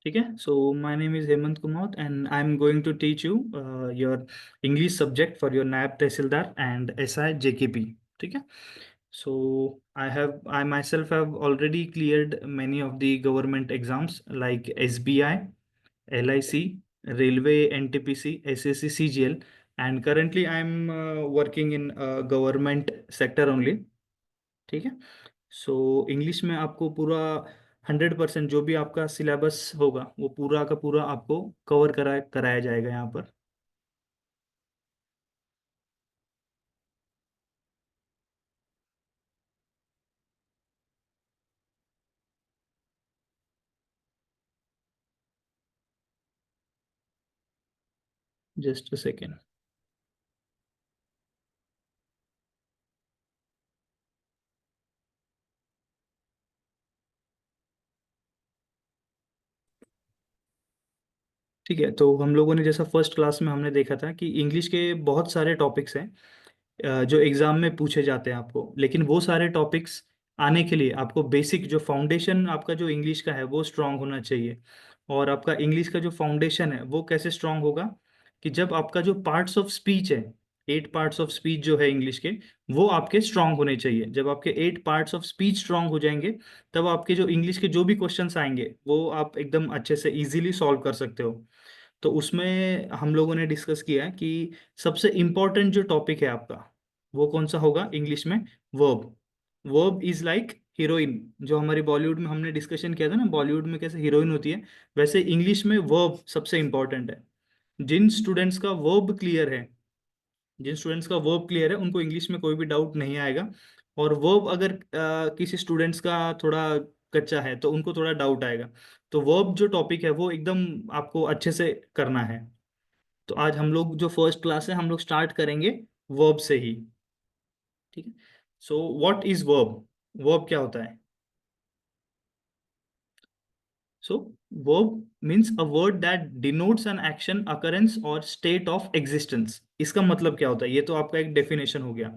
ठीक है. So my name is Hemant Kumar and I am going to teach you your English subject for your Naib Tehsildar and SI JKP. ठीक है. So I myself have already cleared many of the government exams like SBI, LIC, Railway, NTPC, SSC, CGL, and currently I'm working in government sector only. ठीक है. So English में आपको पूरा 100% जो भी आपका सिलेबस होगा वो पूरा का पूरा आपको कवर कराया जाएगा यहाँ पर. Just a second. ठीक है. तो हम लोगों ने जैसा फर्स्ट क्लास में हमने देखा था कि इंग्लिश के बहुत सारे टॉपिक्स हैं जो एग्जाम में पूछे जाते हैं आपको, लेकिन वो सारे टॉपिक्स आने के लिए आपको बेसिक जो फाउंडेशन आपका जो इंग्लिश का है वो स्ट्रांग होना चाहिए. और आपका इंग्लिश का जो फाउंडेशन है वो कैसे स्ट्रांग होगा कि जब आपका जो पार्ट्स ऑफ स्पीच है, 8 पार्ट्स ऑफ स्पीच जो है इंग्लिश के, वो आपके स्ट्रांग होने चाहिए. जब आपके 8 पार्ट्स ऑफ स्पीच स्ट्रांग हो जाएंगे तब आपके जो इंग्लिश के जो भी क्वेश्चंस आएंगे वो आप एकदम अच्छे से इजीली सॉल्व कर सकते हो. तो उसमें हम लोगों ने डिस्कस किया है कि सबसे इम्पोर्टेंट जो टॉपिक है आपका वो कौन सा होगा इंग्लिश में. Verb. Verb is like heroine. जो हमारी बॉलीवुड में हमने डिस्कशन किया था ना, बॉलीवुड में कैसे हीरोइन होती है, वैसे इंग्लिश में वर्ब सबसे इम्पोर्टेंट है. जिन स्टूडेंट्स का वर्ब क्लियर है, जिन स्टूडेंट्स का वर्ब क्लियर है उनको इंग्लिश में कोई भी डाउट नहीं आएगा. और वर्ब अगर किसी स्टूडेंट्स का थोड़ा कच्चा है तो उनको थोड़ा डाउट आएगा. तो वर्ब जो टॉपिक है वो एकदम आपको अच्छे से करना है. तो आज हम लोग जो फर्स्ट क्लास है हम लोग स्टार्ट करेंगे वर्ब से ही. ठीक है. So what is verb. Verb क्या होता है. So verb means a word that denotes an action, occurrence और स्टेट ऑफ एग्जिस्टेंस. इसका मतलब क्या होता है, ये तो आपका एक डेफिनेशन हो गया.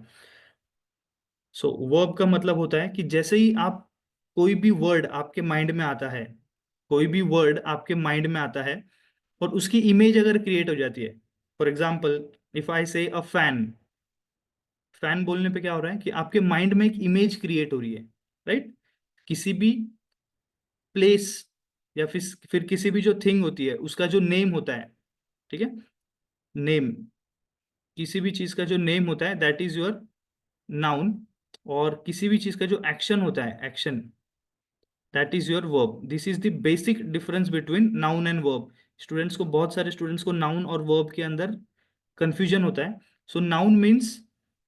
सो वर्ब का मतलब होता है कि जैसे ही आप कोई भी वर्ड आपके माइंड में आता है, कोई भी वर्ड आपके माइंड में आता है और उसकी इमेज अगर क्रिएट हो जाती है. फॉर एग्जाम्पल, इफ आई से अ फैन. फैन बोलने पे क्या हो रहा है कि आपके माइंड में एक इमेज क्रिएट हो रही है. राइट. किसी भी प्लेस या फिर किसी भी जो थिंग होती है उसका जो नेम होता है. ठीक है. नेम. किसी भी चीज का जो नेम होता है दैट इज योर नाउन. और किसी भी चीज का जो एक्शन होता है, action, that is your verb. This is the basic difference between noun and verb. Students को, बहुत सारे स्टूडेंट्स को नाउन और वर्ब के अंदर कंफ्यूजन होता है. सो नाउन मीन्स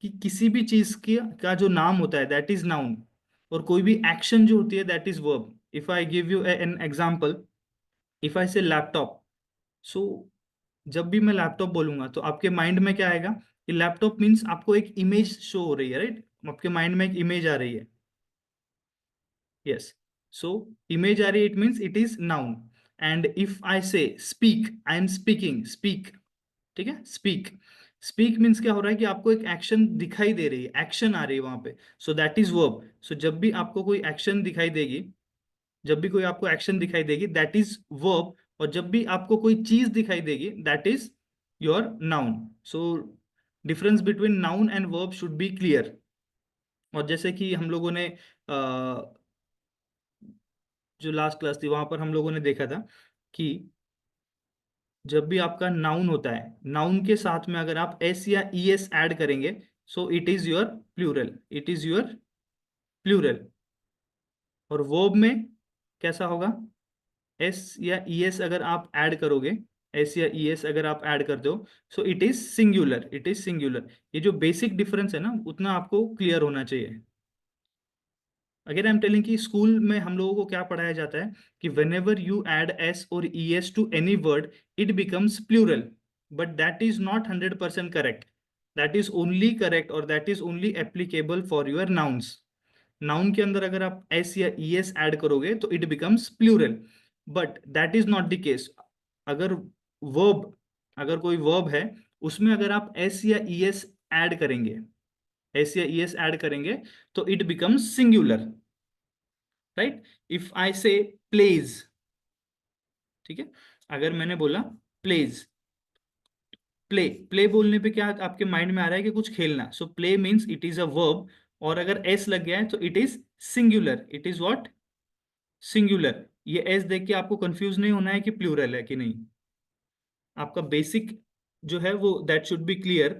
कि किसी भी चीज के का जो नाम होता है दैट इज नाउन. और कोई भी एक्शन जो होती है that is verb. If I give you an example, if I से लैपटॉप. सो जब भी मैं लैपटॉप बोलूंगा तो आपके माइंड में क्या आएगा कि लैपटॉप मीन्स आपको एक इमेज शो हो रही है. राइट. आपके माइंड में एक इमेज आ रही है. यस. सो इमेज आ रही है, it means it is noun. And if I say speak, I am speaking. Speak. ठीक है. स्पीक. स्पीक मीन्स क्या हो रहा है कि आपको एक एक्शन दिखाई दे रही है, एक्शन आ रही है वहां पे. So that is verb. सो जब भी आपको कोई एक्शन दिखाई देगी, जब भी कोई आपको एक्शन दिखाई देगी दैट इज वर्ब. और जब भी आपको कोई चीज दिखाई देगी that is your noun. So difference between noun and verb should be clear. और जैसे कि हम लोगों ने जो लास्ट क्लास थी वहां पर हम लोगों ने देखा था कि जब भी आपका नाउन होता है, नाउन के साथ में अगर आप एस या ई एस ऐड करेंगे so it is your plural. It is your plural. और वर्ब में कैसा होगा, एस या ई एस अगर आप ऐड करोगे, एस या ई एस अगर आप ऐड करते हो सो it is singular. It is singular. ये जो बेसिक डिफरेंस है ना उतना आपको क्लियर होना चाहिए. अगर आई एम टेलिंग कि स्कूल में हम लोगों को क्या पढ़ाया जाता है कि whenever you add S और E S to any word it becomes plural. But that is not 100% correct. That is only correct और that is only applicable for your nouns. Noun के अंदर अगर आप एस या E S add करोगे तो it becomes plural. But that is not the case. अगर verb, अगर कोई वर्ब है उसमें अगर आप एस या ई एस ऐड करेंगे, एस या ई एस ऐड करेंगे तो it becomes singular. Right. If I say plays. ठीक है। अगर मैंने बोला प्लेज, प्ले, प्ले बोलने पे क्या आपके माइंड में आ रहा है कि कुछ खेलना, so play means it is a verb, और अगर एस लग गया है तो it is singular, it is what, singular. ये एस देख के आपको कंफ्यूज नहीं होना है कि प्लूरल है कि नहीं। आपका बेसिक जो है वो दैट शुड बी क्लियर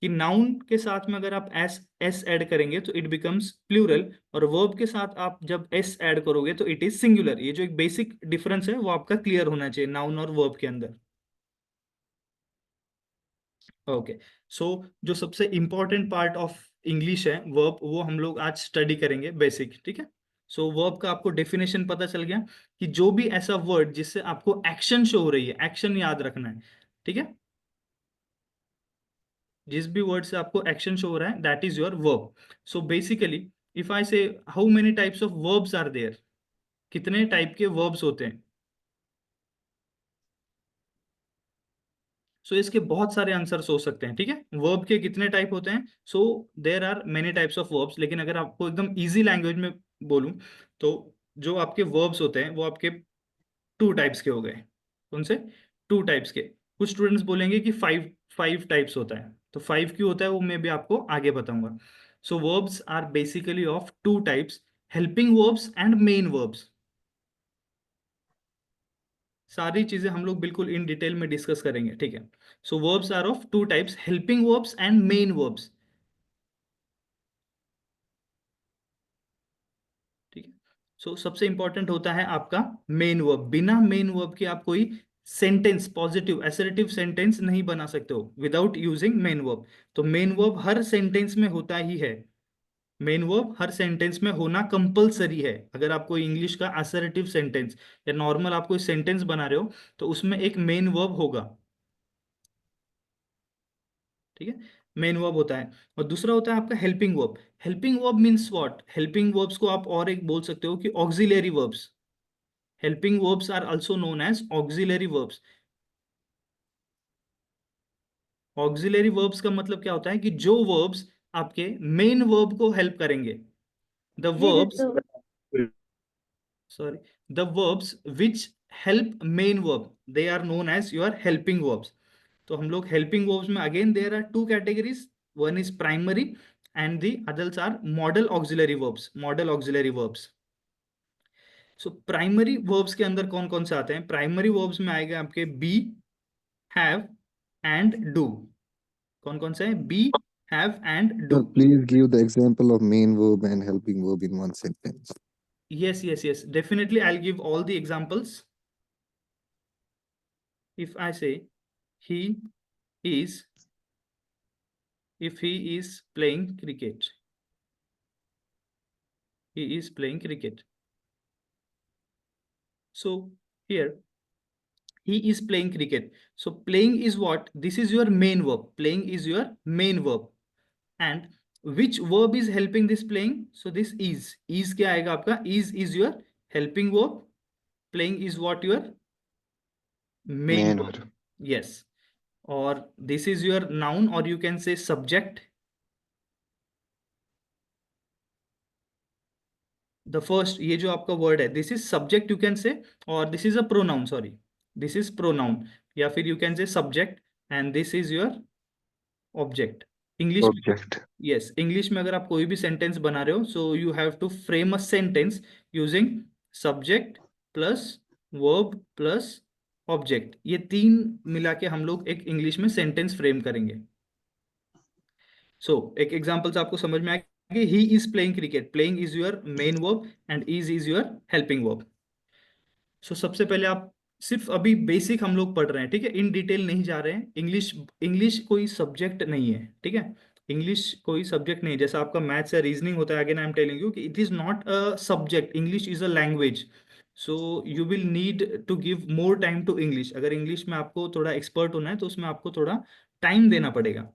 कि नाउन के साथ में अगर आप एस एस ऐड करेंगे तो इट बिकम्स प्लूरल, और वर्ब के साथ आप जब एस ऐड करोगे तो इट इज सिंगुलर। ये जो एक बेसिक डिफरेंस है वो आपका क्लियर होना चाहिए नाउन और वर्ब के अंदर। ओके, सो जो सबसे इंपॉर्टेंट पार्ट ऑफ इंग्लिश है वर्ब, वो हम लोग आज स्टडी करेंगे बेसिक, ठीक है। सो वर्ब का आपको डेफिनेशन पता चल गया कि जो भी ऐसा वर्ड जिससे आपको एक्शन शो हो रही है, एक्शन याद रखना है, ठीक है। जिस भी वर्ड से आपको एक्शन शो हो रहा है that is your verb. So basically if I say how many types of verbs are there, कितने टाइप के वर्ब्स होते हैं। सो इसके बहुत सारे आंसर्स हो सकते हैं, ठीक है। वर्ब के कितने टाइप होते हैं, so there are many types of verbs, लेकिन अगर आपको एकदम इजी लैंग्वेज में बोलूं तो जो आपके वर्ब्स होते हैं वो आपके टू टाइप्स के हो गए। कौन से, टू टाइप्स के। कुछ स्टूडेंट्स बोलेंगे कि फाइव फाइव टाइप्स होता है, तो फाइव क्यों होता है वो मैं भी आपको आगे बताऊंगा। So verbs are basically of two types, helping verbs and main verbs. सारी चीजें हम लोग बिल्कुल इन डिटेल में डिस्कस करेंगे, ठीक है। So verbs are of two types, helping verbs and main verbs, ठीक है। सो सबसे इंपॉर्टेंट होता है आपका मेन वर्ब। बिना मेन वर्ब के आप कोई सेंटेंस, पॉजिटिव असर्टिव सेंटेंस नहीं बना सकते हो विदाउट यूजिंग मेन वर्ब। तो मेन वर्ब हर सेंटेंस में होता ही है, मेन वर्ब हर सेंटेंस में होना कंपलसरी है। अगर आप कोई इंग्लिश का असर्टिव सेंटेंस या नॉर्मल आप कोई सेंटेंस बना रहे हो तो उसमें एक मेन वर्ब होगा, ठीक है। मेन वर्ब होता है, और दूसरा होता है आपका helping verb. Helping verb means what, helping verbs को आप और एक बोल सकते हो कि auxiliary verbs. Helping verbs are also known as auxiliary verbs. Auxiliary verbs का मतलब क्या होता है कि जो वर्ब्स आपके मेन वर्ब को हेल्प करेंगे, द जी जी वर्ब्स, तो sorry, the verbs which help main verb, they are known as your helping verbs. तो हम लोग helping verbs में again there are two categories, one is primary and the others are modal auxiliary verbs, modal auxiliary verbs. So primary verbs के अंदर कौन कौन से आते हैं, primary verbs में आएगा आपके be, have and do। कौन कौन से हैं, be, have and do। Sir, please give the example of main verb and helping verb in one sentence. Yes, yes, yes, definitely I'll give all the examples. If I say he is, if he is playing cricket, he is playing cricket. So here he is playing cricket. So playing is what, this is your main verb, playing is your main verb, and which verb is helping this playing, so this is क्या आएगा आपका, is your helping verb, playing is what, your main Main verb, verb. yes, or this is your noun or you can say subject, the first ये जो आपका word है this is subject you can say, और this is a pronoun, sorry, this is pronoun, या फिर you can say subject and this is your object. English में, Object. Yes, English में अगर आप कोई भी सेंटेंस बना रहे हो so you have to frame a sentence using subject plus verb plus object, ये तीन मिला के हम लोग एक इंग्लिश में सेंटेंस फ्रेम करेंगे। सो एक एग्जांपल से आपको समझ में आएगा, he is playing cricket, playing is your main verb and is your helping verb. So सबसे पहले आप सिर्फ अभी बेसिक हम लोग पढ़ रहे हैं, ठीक है, इन डिटेल नहीं जा रहे हैं। इंग्लिश, इंग्लिश कोई सब्जेक्ट नहीं है, ठीक है। इंग्लिश कोई सब्जेक्ट नहीं है, जैसा आपका मैथ्स या रीजनिंग होता है, again I am telling you कि it is not a subject, English is a language. So you will need to give more time to English. अगर इंग्लिश में आपको थोड़ा एक्सपर्ट होना है तो उसमें आपको थोड़ा टाइम देना पड़ेगा।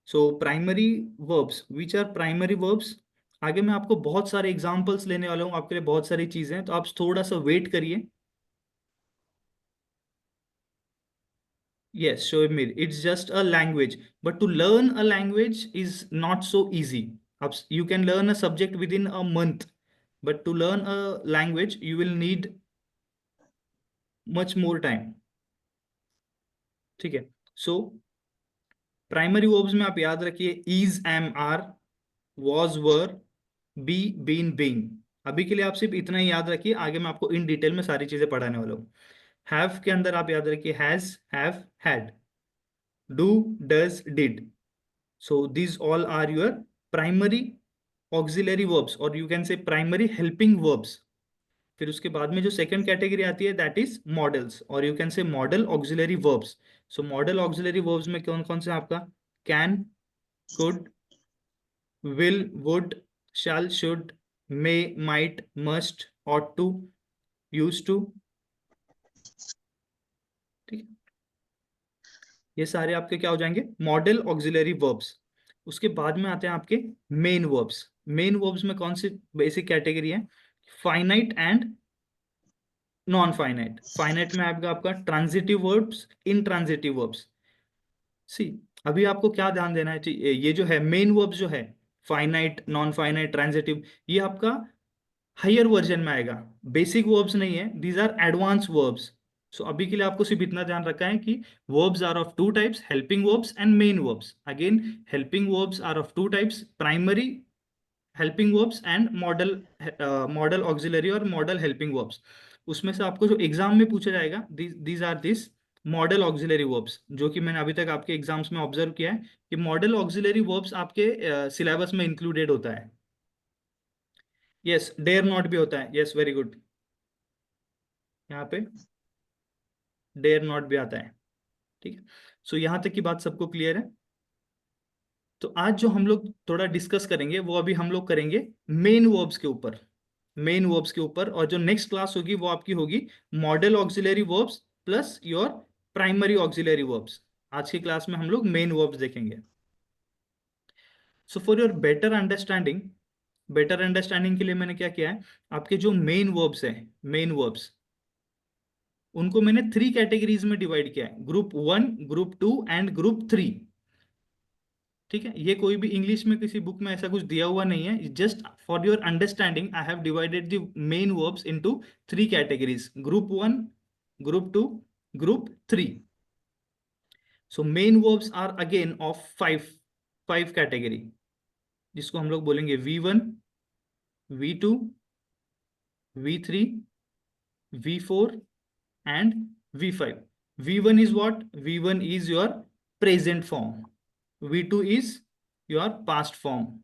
So primary verbs, which are primary verbs, आगे मैं आपको बहुत सारे एग्जांपल्स लेने वाला हूँ, आपके लिए बहुत सारी चीजें हैं, तो आप थोड़ा सा वेट करिए। Yes, Shoaib, it's just a language, but to learn a language is not so easy. You can learn a subject within a month, but to learn a language you will need much more time. ठीक है. सो primary verbs में आप याद रखिए is, am, are, was, were, be, been, being. अभी के लिए आप सिर्फ इतना ही याद रखिए, आगे मैं आपको इन डिटेल में सारी चीजें पढ़ाने वाला हूँ. हैव के अंदर आप याद रखिए has, have, had. Do, does, did. So these all are your primary auxiliary verbs or you can say primary helping verbs. फिर उसके बाद में जो सेकंड कैटेगरी आती है दैट इज मॉडल्स और you can say modal auxiliary verbs. So modal auxiliary verbs में कौन कौन से आपका can, could, will, would, shall, should, may, might, must, ought to, use to. ठीक है. ये सारे आपके क्या हो जाएंगे मॉडल ऑक्सिलरी वर्ब्स. उसके बाद में आते हैं आपके मेन वर्ब्स. मेन वर्ब्स में कौन सी बेसिक कैटेगरी है finite and non finite. Finite में आपका आपका ट्रांजिटिव वर्ब्स, इनट्रांजिटिव वर्ब्स. सी अभी आपको क्या ध्यान देना है ये जो है मेन वर्ब्स जो है फाइनाइट, नॉन फाइनाइट, ट्रांजिटिव, ये आपका हायर वर्जन में आएगा. बेसिक वर्ब्स नहीं है, दीज आर एडवांस वर्ब्स. सो अभी के लिए आपको सिर्फ इतना ध्यान रखा है कि verbs are of two types, helping verbs and main verbs. Again helping verbs are of two types, primary helping verbs and modal, modal auxiliary और मॉडल हेल्पिंग वर्ब्स. उसमें से आपको जो एग्जाम में पूछा जाएगा these are this modal auxiliary verbs, जो कि मैंने अभी तक आपके एग्जाम्स में ऑब्जर्व किया है कि मॉडल ऑक्सिलरी वर्ब्स आपके सिलेबस में इंक्लूडेड होता है. यस, डेयर नॉट भी होता है. Yes, very good. यहाँ पे डेयर नॉट भी आता है. ठीक है. सो यहाँ तक की बात सबको क्लियर है. तो आज जो हम लोग थोड़ा डिस्कस करेंगे वो अभी हम लोग करेंगे मेन वर्ब्स के ऊपर. मेन वर्ब्स के ऊपर, और जो नेक्स्ट क्लास होगी वो आपकी होगी model auxiliary verbs plus your primary auxiliary verbs. आज की क्लास में हम लोग मेन वर्ब्स देखेंगे. So for your better understanding के लिए मैंने क्या किया है, आपके जो मेन वर्ब्स हैं, मेन वर्ब्स उनको मैंने थ्री कैटेगरीज में डिवाइड किया है, ग्रुप 1, ग्रुप 2 एंड ग्रुप 3. ठीक है. ये कोई भी इंग्लिश में किसी बुक में ऐसा कुछ दिया हुआ नहीं है, just for your understanding I have divided the main verbs into three categories, group 1, group 2, group 3. So main verbs are again of five category, जिसको हम लोग बोलेंगे V1, V2, V3, V4 and V5. V1 is what? V1 is your present form. V2 is your past form.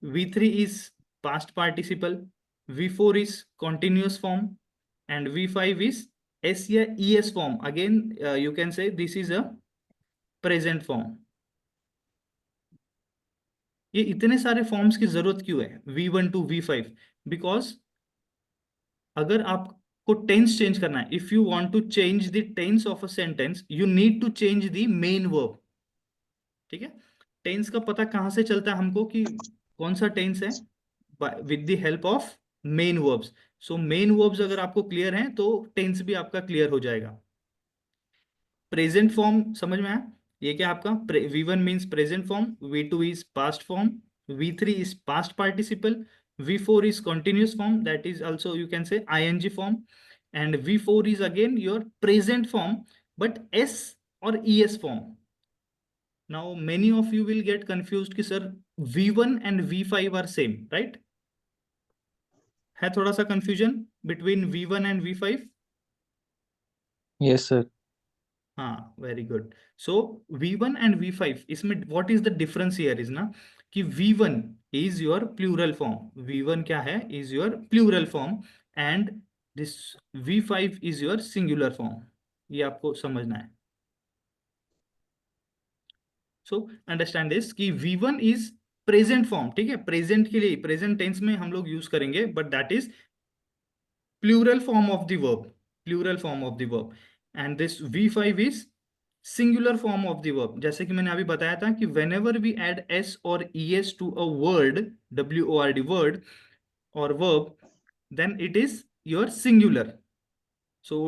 V3 is past participle. V4 is continuous form. And V5 is S या ES form. Again, you can say this is a present form. ये इतने सारे forms की जरूरत क्यों है V1 to V5? Because अगर आपको टेंस चेंज करना है, if you want to change the tense of a sentence you need to change the main verb. ठीक है. टेंस का पता कहाँ से चलता है हमको कि कौन सा टेंस है? With the help of main verbs. So main verbs अगर आपको क्लियर हैं तो टेंस भी आपका क्लियर हो जाएगा. प्रेजेंट फॉर्म समझ में आया? ये क्या आपका V1 means present form, V2 is past form, V3 is past participle, V4 is continuous form, that is also you can say ing form, and V4 is again your present form but S or ES form. Now many of you will get confused कि sir V1 and V5 are same, right? है थोड़ा सा confusion between V1 and V5? Yes, sir. हाँ, very good. So V1 and V5 इसमें what is the difference here is ना कि V1 is your plural form. V1 क्या है? Is your plural form. And this V5 is your singular form. ये आपको समझना है. सो अंडरस्टैंड दिस कि V1 इज प्रेजेंट फॉर्म. ठीक है. प्रेजेंट के लिए प्रेजेंट टेंस में हम लोग यूज करेंगे but that is plural form of the verb, plural form of the verb. And this V5 is singular form of the verb. जैसे कि मैंने अभी बताया था कि whenever we add S or ES to a word, WORD word or verb, then it is your singular. So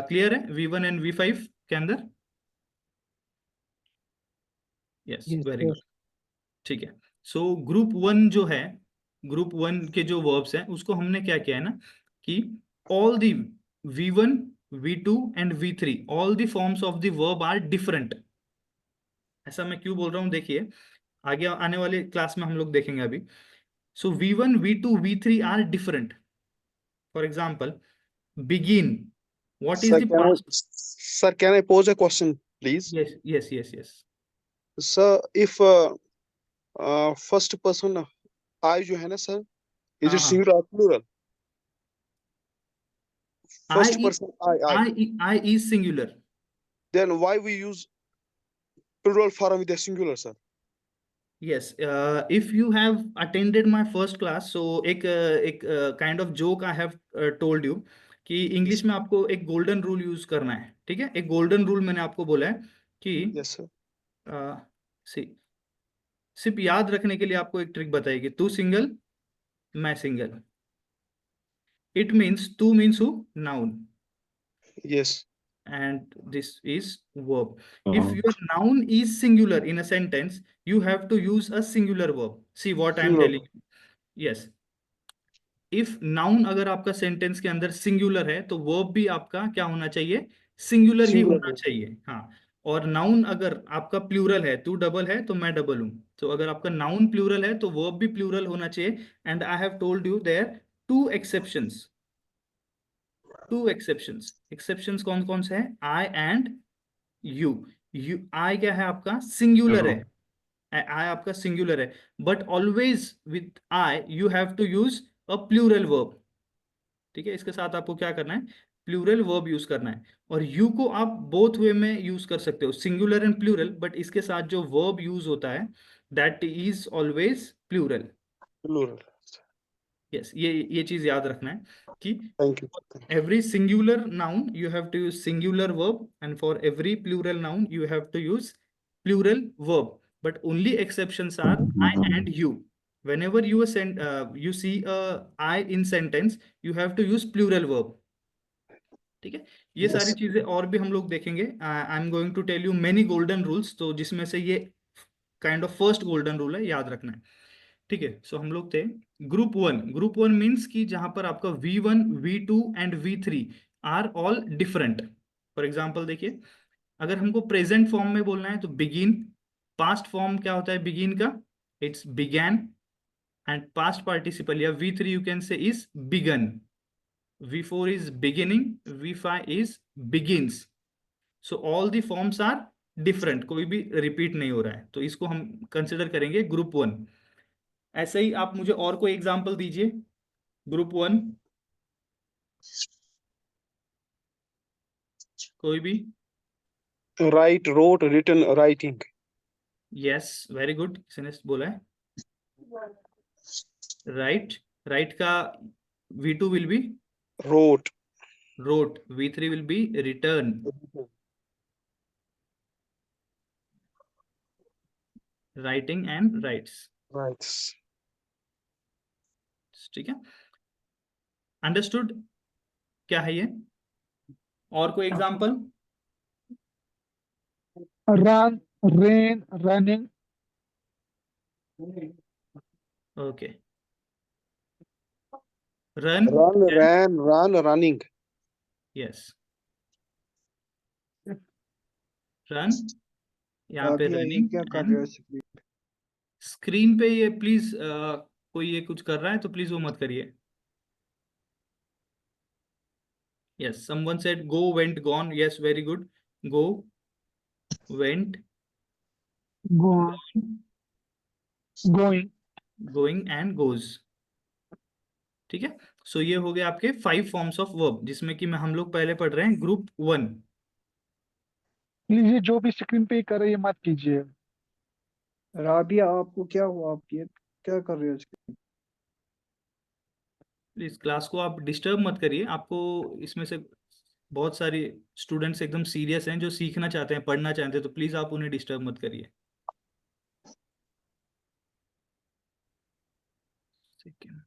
clear है V1 and V5 के अंदर? Yes, Yes, very sir. good. ठीक है. So group 1 जो है ग्रुप वन के जो verbs हैं उसको हमने क्या किया है ना कि all the V1, V2 and V3 all the forms of the verb are different. ऐसा मैं क्यों बोल रहा हूँ देखिए, आगे आने वाले क्लास में हम लोग देखेंगे अभी। So V1, V2, V3 are different. For example begin, what is Sir, the can I, past? sir, can I pose a question, please? Yes, yes, yes, yes. Sir, if first person I जो है ना sir, is हाँ it हाँ, singular or plural? I First person I. I is singular. Then why we use plural form with a singular, sir? Yes, if you have attended my first class, so एक kind of joke I have told you कि English Yes, में आपको एक golden rule use करना है, ठीक है। एक गोल्डन रूल मैंने आपको बोला है कि yes, sir. सी सिर्फ याद रखने के लिए आपको एक ट्रिक बताएगी, तू सिंगल मैं single. It means two means who, noun, Yes, and this is verb. If your noun is singular in a sentence, you have to use a singular verb. See what I am plural. telling you. Yes. If noun अगर आपका sentence के अंदर singular है तो verb भी आपका क्या होना चाहिए, सिंगुलर ही Singular. होना चाहिए। हाँ, और नाउन अगर आपका प्लूरल है, तू डबल है तो मैं डबल हूं, तो अगर आपका नाउन प्लूरल है तो वर्ब भी प्लूरल होना चाहिए। And I have told you there two exceptions, two exceptions. Exceptions कौन कौन से हैं, I and you. You I क्या है आपका, सिंगुलर है, आई आपका सिंगुलर है, but always with I you have to use a plural verb. ठीक है, इसके साथ आपको क्या करना है, प्लूरल वर्ब यूज करना है। और यू को आप बोथ वे में यूज कर सकते हो, सिंगुलर एंड प्लूरल, बट इसके साथ जो वर्ब यूज होता है that is always plural. Plural. Yes, ये चीज याद रखना है कि Thank you. every singular noun you have to use singular verb, and for every plural noun you have to use plural verb, but only exceptions are I and you. Whenever you see a I in sentence, you have to use plural verb। ठीक है, ये सारी Yes. चीजें और भी हम लोग देखेंगे। I am going to tell you many golden rules, तो जिसमें से ये kind of first golden rule है, याद रखना है। ठीक है, सो हम लोग थे group one. Group one means कि जहां पर आपका V1, V2 and V3 are all different. For example देखिए, अगर हमको प्रेजेंट फॉर्म में बोलना है तो बिगिन। पास्ट फॉर्म क्या होता है बिगिन का, it's began. And past participle या V3 यू कैन से is begin. V4 is beginning, V5 is begins. So all the forms are different, कोई भी रिपीट नहीं हो रहा है, तो इसको हम कंसिडर करेंगे ग्रुप वन। ऐसे ही आप मुझे और कोई एग्जांपल दीजिए ग्रुप वन, कोई भी। Write, wrote, written, writing. Yes, very good, किसी ने बोला है राइट। राइट का V2 will be Wrote. wrote, V3 will be return, writing and writes। Right. ठीक है, अंडरस्टूड क्या है ये, और कोई example. Run, rain, running. Okay, run, Run, ran, run, running. Yes, run, यहाँ पे दादी ये रनिंग। क्या कर एंड रहे हो स्क्रीन? स्क्रीन पे ये प्लीज कोई ये कुछ कर रहा है तो प्लीज वो मत करिए। Yes, someone said go, went, gone. Yes, very good, go, went, Go, going. Going and goes. ठीक है, सो ये हो गए आपके 5 फॉर्म्स ऑफ वर्ब, जिसमें कि मैं हम लोग पहले पढ़ रहे हैं ग्रुप वन। प्लीज ये जो भी स्क्रीन पे कर रहे हैं, ये मत कीजिए। राबिया आपको क्या हुआ? आप ये क्या कर रहे हो स्क्रीन? इस क्लास को आप डिस्टर्ब मत करिए, आपको इसमें से बहुत सारे स्टूडेंट्स एकदम सीरियस हैं जो सीखना चाहते हैं, पढ़ना चाहते हैं, तो प्लीज आप उन्हें डिस्टर्ब मत करिए। Second.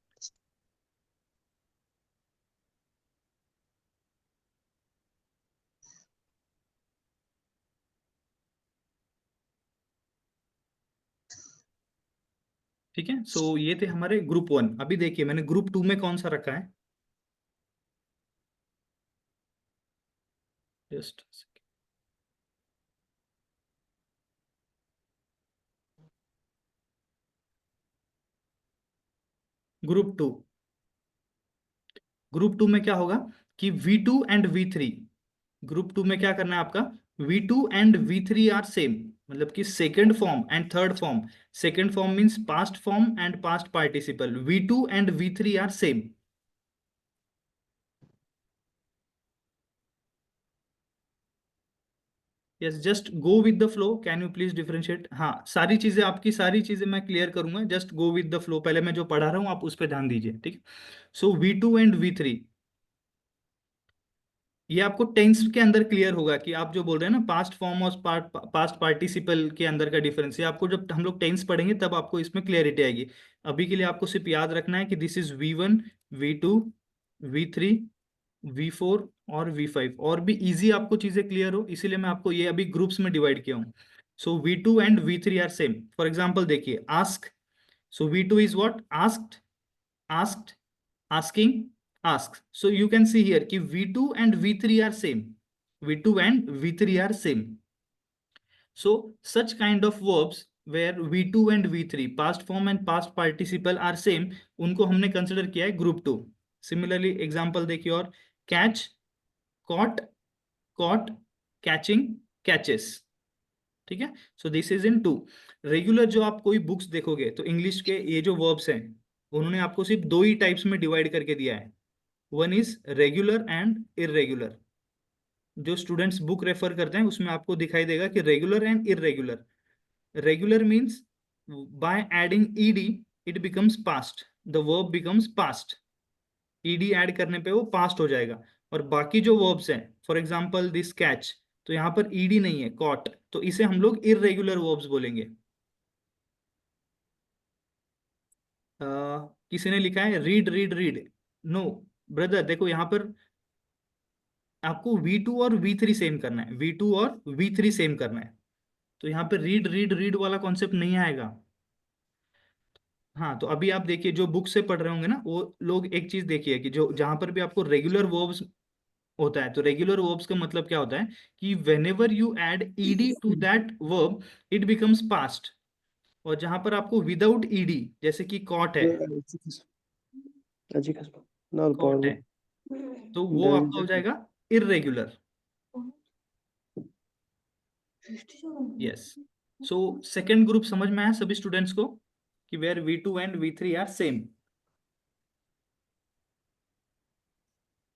ठीक है, सो ये थे हमारे ग्रुप 1। अभी देखिए मैंने ग्रुप 2 में कौन सा रखा है, जस्ट ग्रुप 2। ग्रुप 2 में क्या होगा कि V2 एंड V3, ग्रुप 2 में क्या करना है आपका, V2 and V3 are same, मतलब कि second form and third form. Second form means past form and past participle, V2 and V3 are same. Yes, just go with the flow, can you please differentiate. हाँ, सारी चीजें आपकी, सारी चीजें मैं clear करूंगा, just go with the flow, पहले मैं जो पढ़ा रहा हूँ आप उस पर ध्यान दीजिए, ठीक है। सो V2 एंड V3, ये आपको टेंस के अंदर क्लियर होगा कि आप जो बोल रहे हैं ना पास्ट फॉर्म और पास्ट पार्टिसिपल के अंदर का डिफरेंस, ये आपको जब हम लोग टेंस पढ़ेंगे तब आपको इसमें क्लियरिटी आएगी। अभी के लिए आपको सिर्फ याद रखना है कि this is V1, V2, V3, V4 और V5। और भी इजी आपको चीजें क्लियर हो, इसीलिए मैं आपको ये अभी ग्रुप्स में डिवाइड किया हूँ। So V2 and V3 are same. For example देखिए, ask, so V2 is what, asked, asked, asking, asks. So you can see here कि V2 and V3 are same. V2 and V3 are same. So such kind of verbs where V2 and V3 past form and past participle are same, उनको हमने consider किया है group 2। Similarly example देखिए, और catch, caught, caught, catching, catches। ठीक है, सो this is in 2। Regular जो आप कोई बुक्स देखोगे तो इंग्लिश के ये जो वर्ब्स हैं उन्होंने आपको सिर्फ दो ही टाइप्स में डिवाइड करके दिया है, one is regular and irregular. जो स्टूडेंट्स बुक रेफर करते हैं उसमें आपको दिखाई देगा कि regular and irregular. Regular means by adding ED it becomes past, the verb becomes past, ED add करने पे वो पास्ट हो जाएगा। और बाकी जो वर्ब्स हैं, फॉर एग्जांपल दिस कैच, तो यहाँ पर ईडी नहीं है, कॉट, तो इसे हम लोग इरेगुलर वर्ब्स बोलेंगे। किसी ने लिखा है read read read, no brother, देखो यहाँ पर आपको V2 और V3 सेम करना है, V2 और V3 सेम करना है, तो यहाँ पर रीड रीड रीड वाला कॉन्सेप्ट नहीं आएगा। हाँ, तो अभी आप देखिए जो बुक से पढ़ रहे होंगे ना वो लोग एक चीज देखिए कि जो जहां पर भी आपको रेगुलर वर्ब्स होता है, तो रेगुलर वर्ब्स का मतलब क्या होता है कि whenever you add ED to that verb it becomes past. और जहां पर आपको विदाउट ईडी, जैसे कि कॉट है, कॉट है, तो वो आपका हो जाएगा irregular. Yes, so second group समझ में आया सभी स्टूडेंट्स को कि where V2 and V3 are same.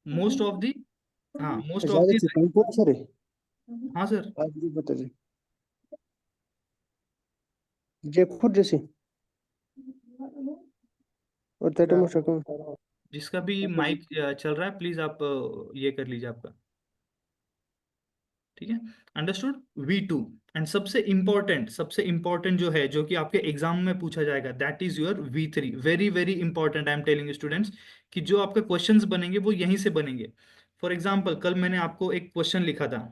Most of the, हाँ मोस्ट ऑफ दी, हाँ सर, जिसका भी माइक चल रहा है प्लीज आप ये कर लीजिए आपका, ठीक है, अंडरस्टूड। V2 एंड सबसे इंपॉर्टेंट जो है जो कि आपके एग्जाम में पूछा जाएगा, that is your V3। Very very important, I am telling students कि जो आपके क्वेश्चंस बनेंगे वो यहीं से बनेंगे। फॉर एग्जाम्पल कल मैंने आपको एक क्वेश्चन लिखा था,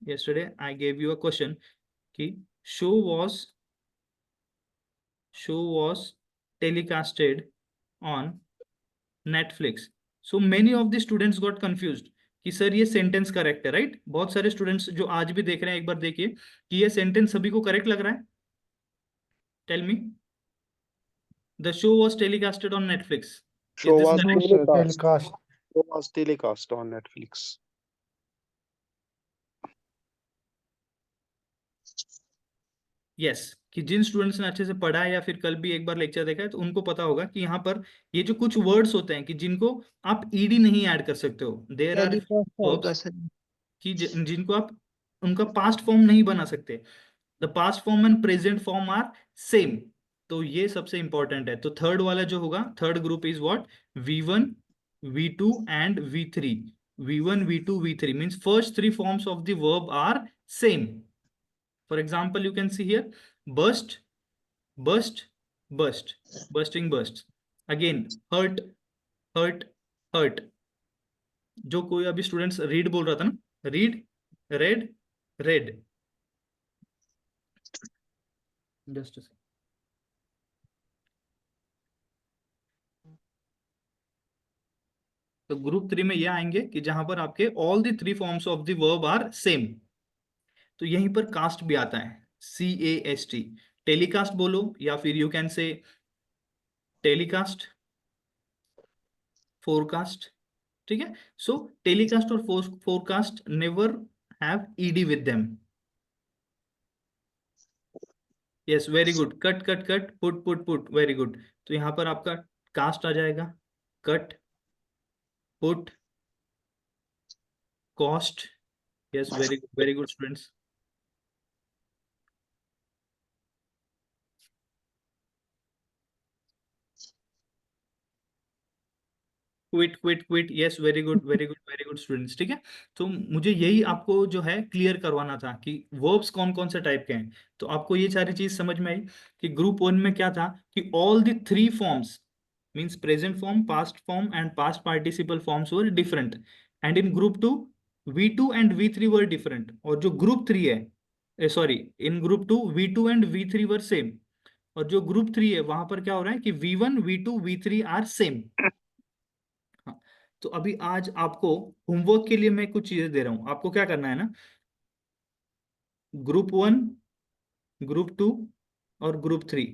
yesterday I gave you a question कि show was telecasted on Netflix. So many of the students got confused कि सर ये सेंटेंस करेक्ट है, राइट? बहुत सारे स्टूडेंट्स जो आज भी देख रहे हैं एक बार देखिए कि ये सेंटेंस सभी को करेक्ट लग रहा है। Tell me, the show was telecasted on Netflix, Show is this was correct? telecast. Show was telecast on Netflix. Yes, कि जिन स्टूडेंट्स ने अच्छे से पढ़ा है या फिर कल भी एक बार लेक्चर देखा है तो उनको पता होगा कि यहाँ पर ये जो कुछ वर्ड्स होते हैं कि जिनको आप ईडी नहीं ऐड कर सकते हो, देयर आर वर्ब्स कि जिनको आप उनका पास्ट फॉर्म नहीं बना सकते, the past form and present form are same. तो ये सबसे इंपॉर्टेंट है। तो थर्ड वाला जो होगा, third group is what, V1, V2 and V3। V1, V2, V3 means first three forms of the verb are same. For example, you can see here burst, burst, burst, bursting, bursts. Again, hurt, hurt, hurt. जो कोई अभी students read बोल रहा था ना, read, read, read, just तो group 3 में ये आएंगे कि जहां पर आपके all the three forms of the verb are same. तो यहीं पर कास्ट भी आता है, CAST। टेलीकास्ट बोलो या फिर यू कैन से टेलीकास्ट, फोरकास्ट। ठीक है। सो टेलीकास्ट और forecast never have ED with them. Yes, very good. Cut cut cut, put put put, very good. तो यहाँ पर आपका कास्ट आ जाएगा, cut, put, cost. Yes, very good students. Quit quit quit, yes, very good very good very good students. ठीक है। तो मुझे यही आपको जो है क्लियर करवाना था कि वर्ब्स कौन कौन से टाइप के हैं। तो आपको ये सारी चीज समझ में आई कि ग्रुप 1 में क्या था कि all the three forms means present form, past form and past participle forms were different, and in group 2 V2 and V3 were different. और जो ग्रुप 3 है, sorry, in group 2 V2 and V3 were same. और जो group 3 है वहां पर क्या हो रहा है कि V1 V2 V3 are same. हाँ। तो अभी आज आपको होमवर्क के लिए मैं कुछ चीजें दे रहा हूं, आपको क्या करना है ना, ग्रुप 1, ग्रुप 2 और ग्रुप 3,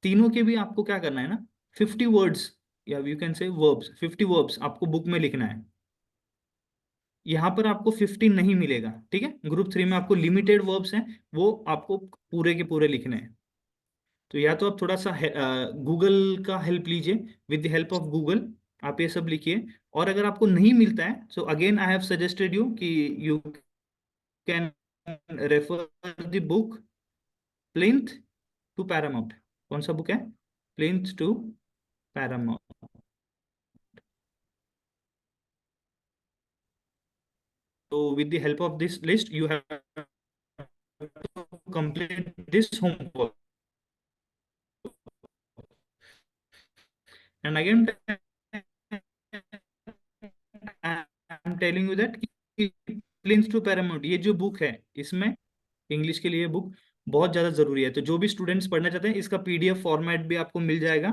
तीनों के भी आपको क्या करना है ना, 50 वर्ड्स या यू कैन से वर्ब्स, 50 वर्ब्स आपको बुक में लिखना है। यहाँ पर आपको 50 नहीं मिलेगा। ठीक है। ग्रुप 3 में आपको लिमिटेड वर्ब्स हैं, वो आपको पूरे के पूरे लिखने हैं। तो या तो आप थोड़ा सा गूगल का हेल्प लीजिए, with the help of Google आप ये सब लिखिए। और अगर आपको नहीं मिलता है, so again I have suggested you कि you can refer the book Plinth to Paramount. कौन सा बुक है? Plinth to Paramount. तो with the help of this list you have to complete this homework. And again I am telling you that Plinth to Paramount ये जो book है, इसमें English के लिए बुक बहुत ज़्यादा ज़रूरी है। तो जो भी स्टूडेंट्स पढ़ना चाहते हैं, इसका PDF फॉर्मेट भी आपको मिल जाएगा,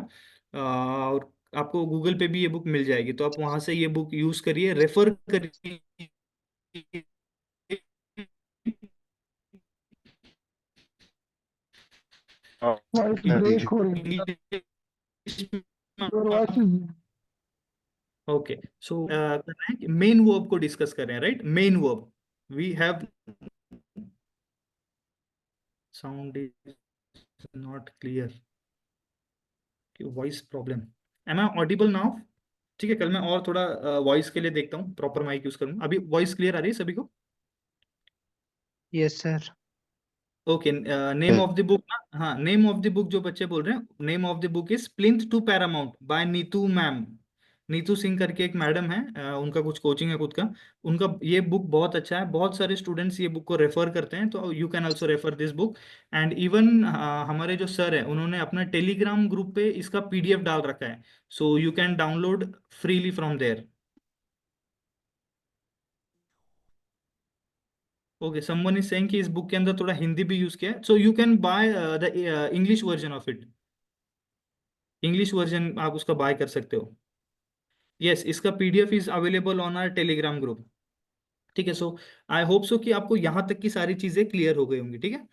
और आपको गूगल पे भी ये बुक मिल जाएगी। तो आप वहाँ से ये बुक यूज़ करिए, रेफर करिए। वॉइस ब्रेक हो रही है। Your voice is okay. So कर रहे हैं कि मेन वर्ब को डिस्कस कर रहे हैं, right? Main verb we have, sound is not clear, voice problem. Am I audible now? ठीक है, कल मैं और थोड़ा वॉइस के लिए देखता हूँ, प्रॉपर माइक यूज करूंगा। अभी वॉइस क्लियर आ रही है सभी को? Yes sir. Okay. Name of the book ना, हाँ, नेम ऑफ द बुक जो बच्चे बोल रहे हैं, name of the book is Plinth to Paramount by Neetu ma'am. Neetu Singh करके एक मैडम है, उनका कुछ कोचिंग है खुद का। उनका ये बुक बहुत अच्छा है, बहुत सारे स्टूडेंट्स ये बुक को रेफर करते हैं, तो you can also refer this book. And even हमारे जो सर है, उन्होंने अपना टेलीग्राम ग्रुप पे इसका PDF डाल रखा है, so you can download freely from there. Okay, someone is saying कि इस बुक के अंदर थोड़ा हिंदी भी यूज किया है, so you can buy the English version of it. English version आप उसका बाय कर सकते हो। यस, इसका PDF is available on our Telegram group. ठीक है। सो आई होप सो कि आपको यहाँ तक की सारी चीजें क्लियर हो गई होंगी। ठीक है।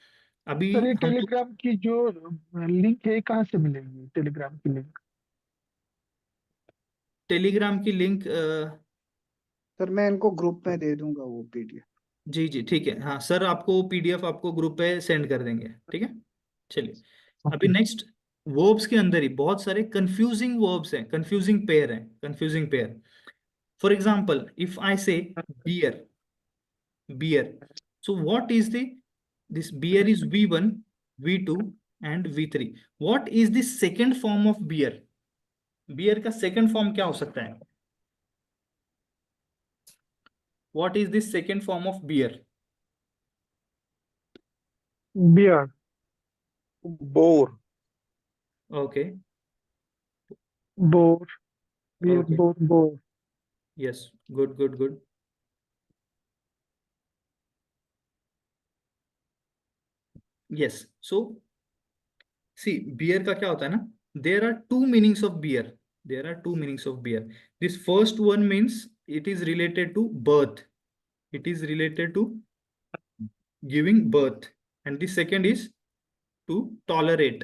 अभी सर, ये हम लोग टेलीग्राम की जो लिंक है कहाँ से मिलेगी, टेलीग्राम की लिंक? टेलीग्राम की लिंक, सर मैं इनको ग्रुप में दे दूंगा वो PDF। जी जी ठीक है, हाँ सर, आपको PDF आपको ग्रुप पे सेंड कर देंगे। ठीक है। चलिए, अभी ओके। नेक्स्ट, वर्ब्स के अंदर ही बहुत सारे कंफ्यूजिंग वर्ब्स हैं, कंफ्यूजिंग पेयर है, confusing pair. For example, if I say beer, beer. So what is this beer is V1, V2 and V3. What is the second form of beer? Beer का second form क्या हो सकता है? What is the second form of beer? Bear. Bore. Okay, bore. Bear, okay, bore, bore. yes, good, good, good. Yes, so see, beer का क्या होता है ना, there are two meanings of beer. There are two meanings of bear. This first one means it is related to birth. It is related to giving birth. And the second is to tolerate.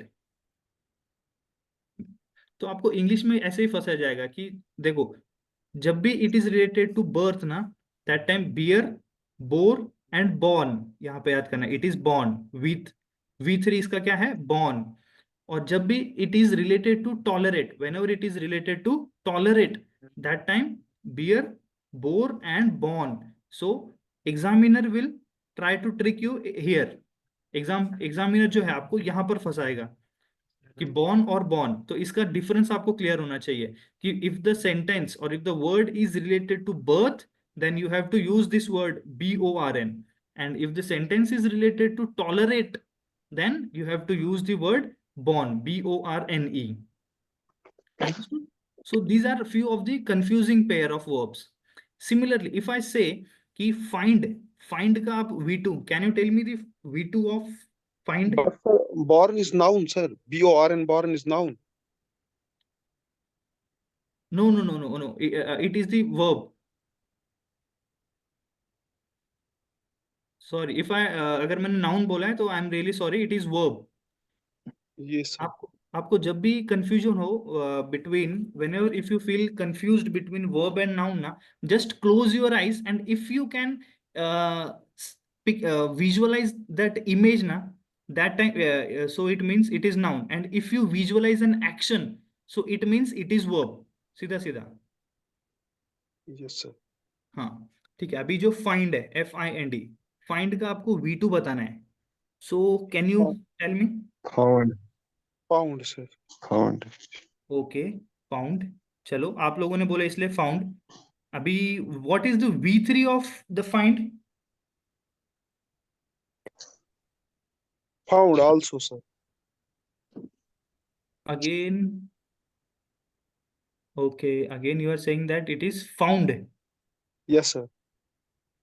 तो आपको English में ऐसे ही फंसा जाएगा कि देखो, जब भी it is related to birth ना, that time bear, bore and born, यहाँ पे याद करना, it is born with V3 इसका क्या है, बॉर्न. और जब भी it is related to tolerate, whenever it is related to tolerate, that time bear, bore and born. So examiner will try to trick you here. Examiner जो है आपको यहाँ पर फंसाएगा कि बॉर्न और बॉर्न. तो इसका डिफरेंस आपको क्लियर होना चाहिए कि इफ द सेंटेंस और if the word is related to birth, then you have to use this word BORN, and if the sentence is related to tolerate, then you have to use the word born, BORNE. Understood? So these are a few of the confusing pair of verbs. Similarly, if I say कि find का आप V2, can you tell me the V2 of find? But sir, born is noun, sir. BORN, born is noun. No. It is the verb. Sorry, if I अगर मैंने noun बोला है तो I am really sorry, it is verb. Yes, sir. आपको जब भी confusion हो between, whenever if you feel confused between verb and noun ना, just close your eyes, and if you can visualize that image ना, that time so it means it is noun, and if you visualize an action, so it means it is verb. सीधा सीधा. Yes, sir. हाँ ठीक है. अभी जो find है, FIND, find का आपको V2 बताना है. So can you tell me? Found. Found, sir. Found. Okay, found. चलो, आप लोगों ने बोला इसलिए found. अभी what is the V3 of the find? Found also, sir. Again, okay, again you are saying that it is found. Yes, sir.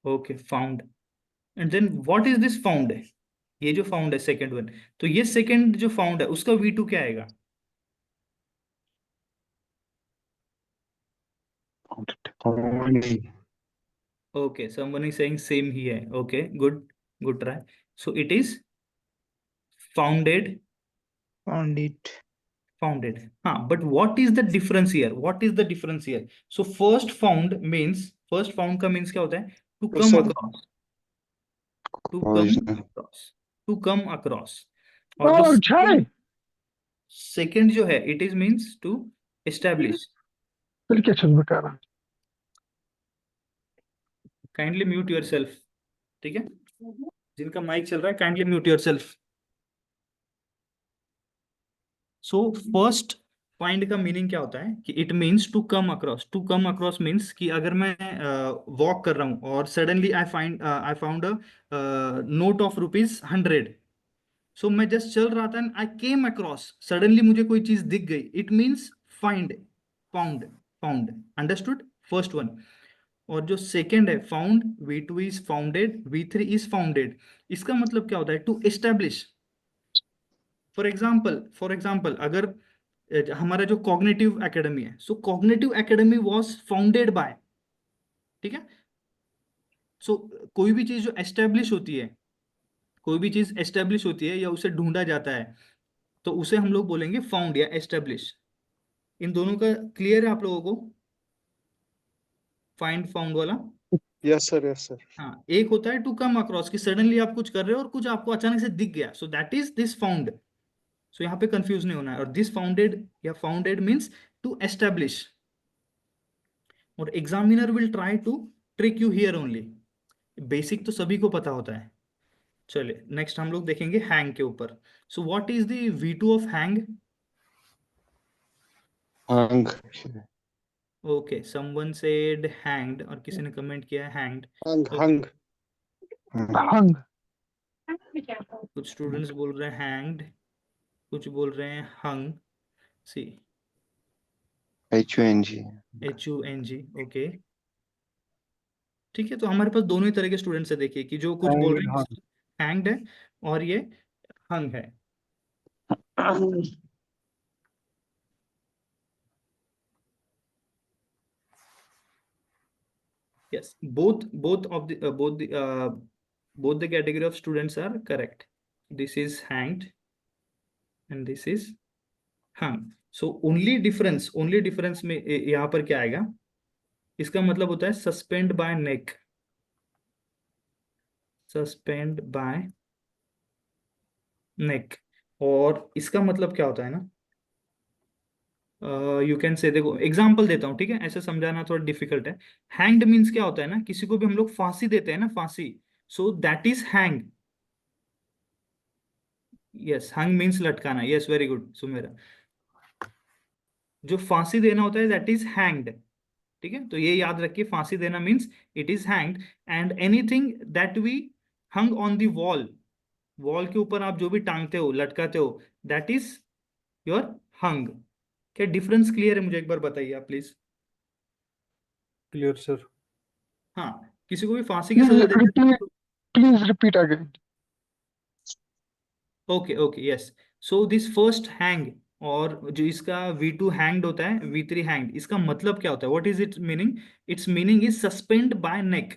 Okay, found. And then what is this found? ये जो found है second one, तो ये second जो found है उसका V2 क्या आएगा? Found. Okay, someone is saying same ही है. Okay, good try. So it is founded. Founded. But what is the difference here? So first found का means क्या होता है? To Yes, come sir. across. To come across. और और जो छाए second जो है, it is means to establish. फिर क्या चल बेकार Kindly mute yourself. ठीक है? जिनका माइक चल रहा है, kindly mute yourself. So first find का मीनिंग क्या होता है कि it means to come across. To come across means कि अगर मैं वॉक कर रहा हूँ और suddenly I found a note of ₹100. So मैं just चल रहा था and I came across. Suddenly मुझे कोई चीज दिख गई. It means found. Understood? First one. और जो second है found, V2 is founded, V3 is founded. इसका मतलब क्या होता है? To establish. फॉर एग्जाम्पल अगर हमारा जो कॉग्निटिव एकेडमी है, so Cognitive Academy was founded by, ठीक है. सो कोई भी चीज जो एस्टेब्लिश होती है या उसे ढूंढा जाता है, तो उसे हम लोग बोलेंगे फाउंड या एस्टेब्लिश. इन दोनों का क्लियर है आप लोगों को? फाउंड वाला. Yes, sir. Yes, sir. हाँ, एक होता है टू कम अक्रॉस, कि सडनली आप कुछ कर रहे हो और कुछ आपको अचानक से दिख गया, so that is this found. So यहाँ पे कंफ्यूज नहीं होना है. और दिस फाउंडेड या फाउंडेड मीन्स टू एस्टेब्लिश. और examiner will try to trick you here only. Basic तो सभी को पता होता है. चलिए नेक्स्ट हम लोग देखेंगे हैंग के ऊपर. सो what is the V2 of hang? Hung. Okay, someone said hanged, और किसी ने कमेंट किया हैंग्ड. Hung. हंग कुछ स्टूडेंट्स बोल रहे हैं हैंग्ड, कुछ बोल रहे हैं हंग. सी HUNG. HUNG. ओके ठीक है. तो हमारे पास दोनों ही तरह के स्टूडेंट्स है. देखिए कि जो कुछ बोल रहे हैं हैंग्ड है और ये हंग है. Yes, both the category of students are correct. This is hanged and this is hung. So only difference में यहाँ पर क्या आएगा, इसका मतलब होता है suspend by neck, suspend by नेक। और इसका मतलब क्या होता है ना, यू कैन से, देखो एग्जाम्पल देता हूँ, ठीक है, ऐसे समझाना थोड़ा डिफिकल्ट है। हैंग्ड मीन्स क्या होता है ना, किसी को भी हम लोग फांसी देते हैं ना, फांसी, so that is hang. Yes, hung means लटकाना। Yes, very good Sumera. जो फांसी देना होता है दैट इज हैंग्ड, ठीक है, तो ये याद रखिए, फांसी देना means it is hanged. And anything that we hung on the wall, wall के ऊपर आप जो भी टांगते हो, लटकाते हो, दैट इज योर हंग। क्या डिफरेंस क्लियर है? मुझे एक बार बताइए आप प्लीज। Clear sir. हाँ, किसी को भी फांसी की सजा देते हैं तो, Please repeat again. Okay okay, yes. So this first hang, और जो इसका V2 हैंग्ड होता है, V3 हैंग्ड, इसका मतलब क्या होता है, what is its meaning? Its meaning is suspend by neck,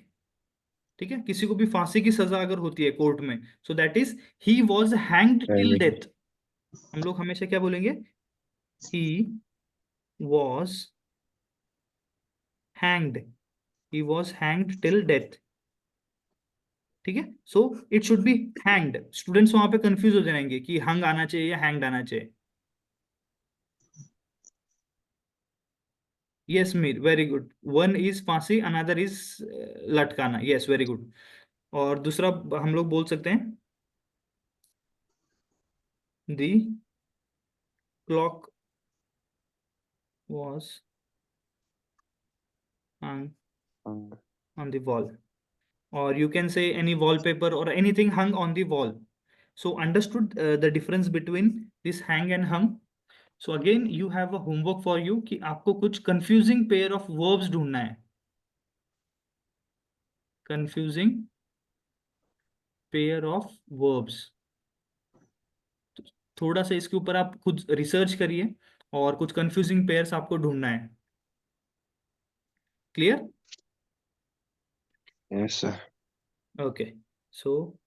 ठीक है। किसी को भी फांसी की सजा अगर होती है कोर्ट में, सो that is he was hanged till death. हम लोग हमेशा क्या बोलेंगे? He was hanged, he was hanged till death, ठीक है। So it should be hanged. Students वहां पे कंफ्यूज हो जाएंगे कि हंग आना चाहिए या हैंग्ड आना चाहिए। Yes Mir, very good. One is फांसी, अनदर इज लटकाना। Yes, very good. और दूसरा हम लोग बोल सकते हैं the clock was hung on the wall, or you can say any wallpaper or anything hung on the wall. So understood the difference between this hang and hung. So again you have a homework for you कि आपको कुछ confusing pair of verbs ढूंढना है, confusing pair of verbs। थोड़ा सा इसके ऊपर आप खुद रिसर्च करिए और कुछ कंफ्यूजिंग पेयर्स आपको ढूंढना है। क्लियर? Yes, sir. Okay, so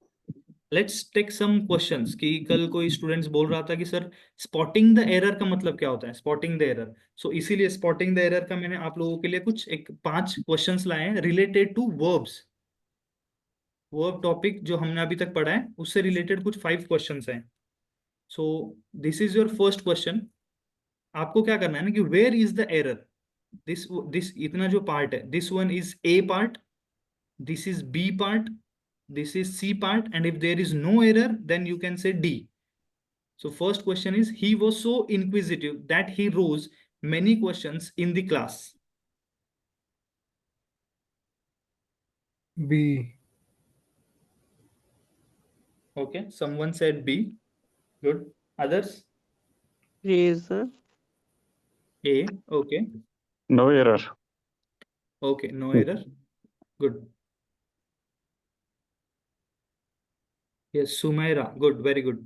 let's take some questions. कि कल कोई स्टूडेंट्स बोल रहा था कि सर स्पॉटिंग द एरर का मतलब क्या होता है, स्पॉटिंग द एरर। सो इसीलिए स्पॉटिंग द एरर का मैंने आप लोगों के लिए कुछ एक 5 क्वेश्चंस लाए हैं related to verbs. Verb topic जो हमने अभी तक पढ़ा है उससे रिलेटेड कुछ 5 क्वेश्चंस हैं। So this is your first question. आपको क्या करना है ना कि where is the error, this this इतना जो पार्ट है, this one is a part, this is B part, this is C part, and if there is no error then you can say D. So first question is, he was so inquisitive that he rose many questions in the class. B. Okay, someone said B. Good. Others? Yes, sir. A. Okay. No error. Okay, no error. Good. Yes, Sumaira. Good, very good.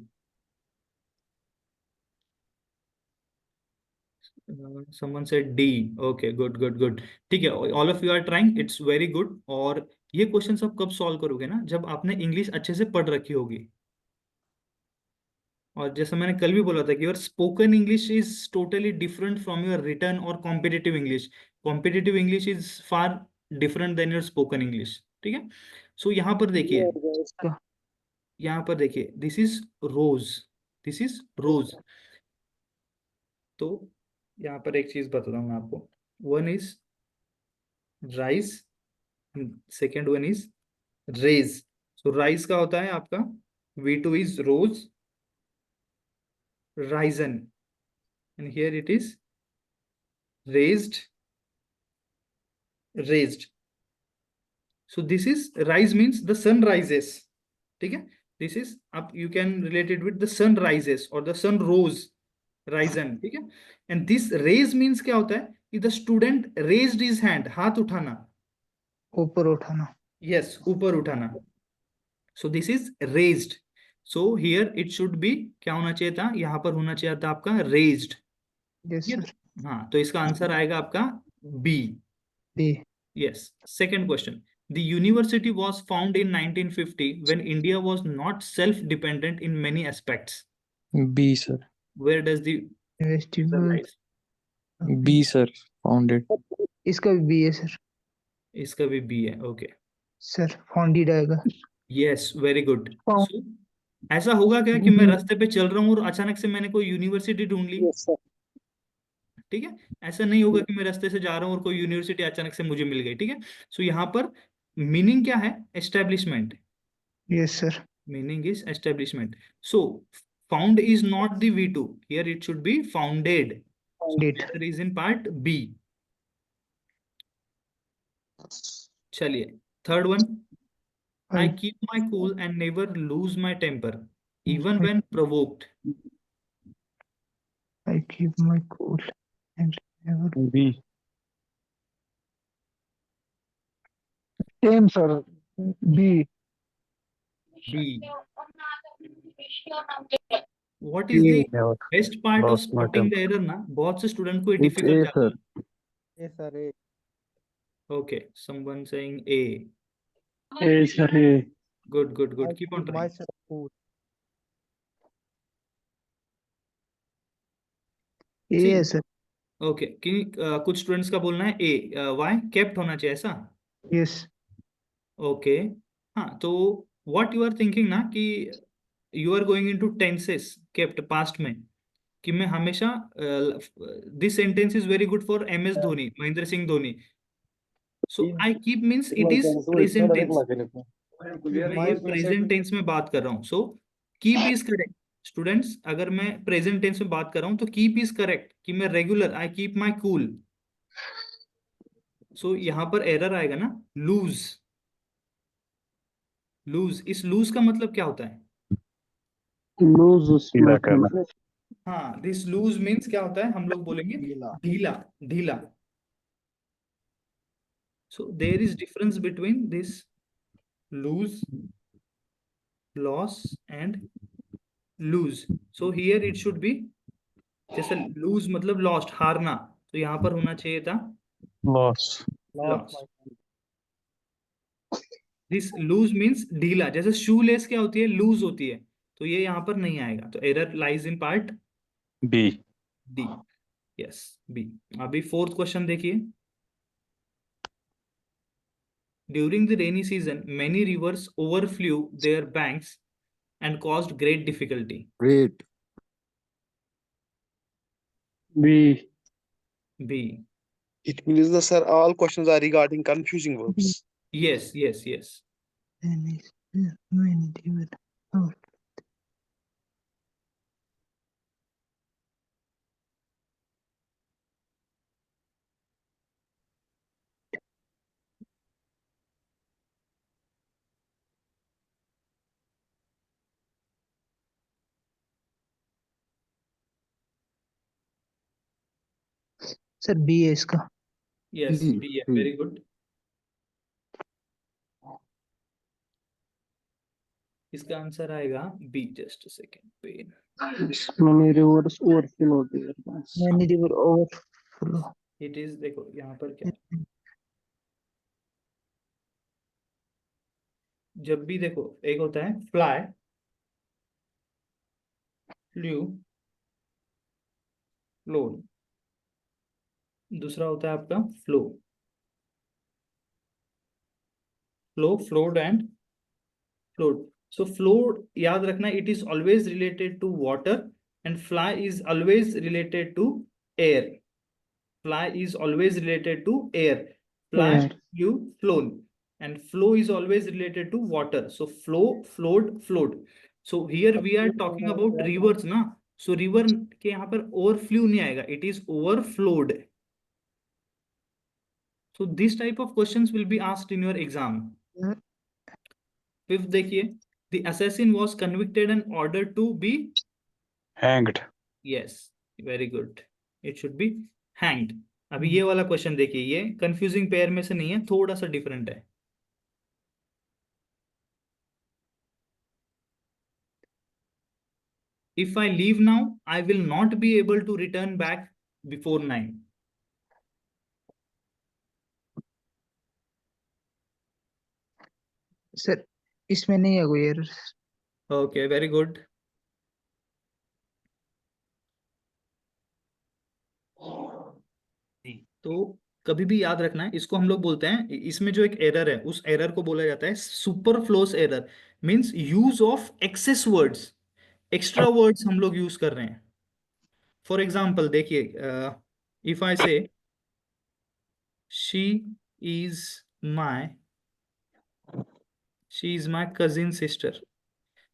Someone said D. Okay, good, good, good. ठीक है, all of you are trying. It's very good. और ये question आप कब solve करोगे ना, जब आपने इंग्लिश अच्छे से पढ़ रखी होगी। और जैसा मैंने कल भी बोला था कि your spoken English is totally different from your written और competitive English. Competitive English is far different than your spoken English, ठीक है। सो यहाँ पर देखिए, यहाँ पर देखिए, this is rose, this is rose. तो यहाँ पर एक चीज बताता हूँ मैं आपको, one is rise, second one is raise. So rise का होता है आपका V2 is rose, risen, and here it is raised, raised. So this is rise means the sun rises, ठीक है। This is up, you can relate it with the sun rises or the sun rose, risen, ठीक है। And this raise means क्या होता है कि the student raised his hand, हाथ उठाना। ऊपर उठाना। Yes, ऊपर उठाना। So this is raised. So here it should be क्या होना चाहिए था, यहाँ पर होना चाहिए था आपका raised। Yes, sir. हाँ, तो इसका आंसर आएगा आपका B. B. Yes. Second question. The university was found in 1950 when India was not self-dependent in many aspects. B, sir. Where does the university answer world lies? B, sir. Founded. इसका भी B है sir. इसका भी B है. Okay. Sir founded आएगा. Yes, very good. Found- सो ऐसा होगा क्या कि मैं रास्ते पे चल रहा हूँ और अचानक से मैंने कोई यूनिवर्सिटी ढूंढ ली? Yes, sir. ठीक है. ऐसा नहीं होगा कि मैं रास्ते से जा रहा हूँ और कोई यूनिवर्सिटी अचानक से मुझे मिल गई. ठीक है. सो यहाँ पर मीनिंग क्या है? Establishment. Yes sir. Meaning is establishment. So found is not the V2. Here it should be founded. So founded. answer is in part B. चलिए. Third one. I keep my cool and never lose my temper, even when provoked. I keep my cool and never. B. Same, sir. B. B. What is the best part of Lost my spotting the temper. error ना? बहुत से student को It's difficult A, जाता sir. है. A, sir, A. Okay, someone saying A. A, sir. A. Good, good, good. I Keep on keep trying. myself cool. A See. है sir. Okay. कुछ students का बोलना है ए. वाई? केप्ट होना चाहिए ऐसा. यस. ओके. हाँ, तो व्हाट यू आर थिंकिंग ना कि you are going into tenses kept past में, कि मैं हमेशा this sentence is very good for M S Dhoni, Mahendra Singh Dhoni. So I keep means it is present tense. मैं ये प्रेजेंट टेंस में बात कर रहा हूँ. So keep is correct. Students, अगर मैं प्रेजेंट टेंस में बात कर रहा हूँ तो कीप इज करेक्ट, कि मैं regular I keep my cool. So यहाँ पर एरर आएगा ना, लूज. लूज, इस लूज का मतलब क्या होता है? Lose ढीला my करना. temper. हाँ, दिस लूज मीन्स क्या होता है? हम लोग बोलेंगे ढीला. ढीला. ढीला. So there is difference between this loose, loss and loose. So here it should be, जैसे लूज मतलब लॉस्ट, हारना, तो यहाँ पर होना चाहिए था Lost. Lost loss. my this loose means ढीला. जैसे शू लेस क्या होती है? लूज होती है. तो ये यहाँ पर नहीं आएगा. तो error lies in part B. D. Yes, B. अभी फोर्थ क्वेश्चन देखिए. During the rainy season many rivers overflow their banks and caused great difficulty. Great. B. B. It means the sir, all questions are regarding confusing verbs. Yes, yes, yes. Many different. Oh. Sir B है इसका. Yes, B, B. Yeah, B. very good. इसका answer आएगा B. Just a second. Pain. Many rivers overflow their banks. Many river overflow. It is, देखो यहाँ पर क्या है? जब भी देखो, एक होता है फ्लाई, फ्लू, फ्लोड. दूसरा होता है आपका flow. Flow, flowed and flowed. So flowed याद रखना, it is always related to water and fly is always related to air. Fly is always related to air. Fly, Air. flew, flown. And flow is always related to water. So flow, flowed, flowed. So here we are talking about rivers ना. So river के यहाँ पर overflow नहीं आएगा. It is overflowed. So this type of questions will be asked in your exam. Fifth देखिए. The assassin was convicted and ordered to be. Hanged. Yes, very good. It should be hanged. अभी ये वाला question देखिए, ये confusing pair में से नहीं है, थोड़ा सा डिफरेंट है. If I leave now, I will not be able to return back before 9. Sir इसमें नहीं है कोई एरर। Okay, very good. तो कभी भी याद रखना है, इसको हम लोग बोलते हैं, इसमें जो एक एरर है उस एरर को बोला जाता है superfluous error. Means use of excess words, extra words हम लोग यूज कर रहे हैं। फॉर एग्जाम्पल देखिए, if I say she is my she is my cousin sister.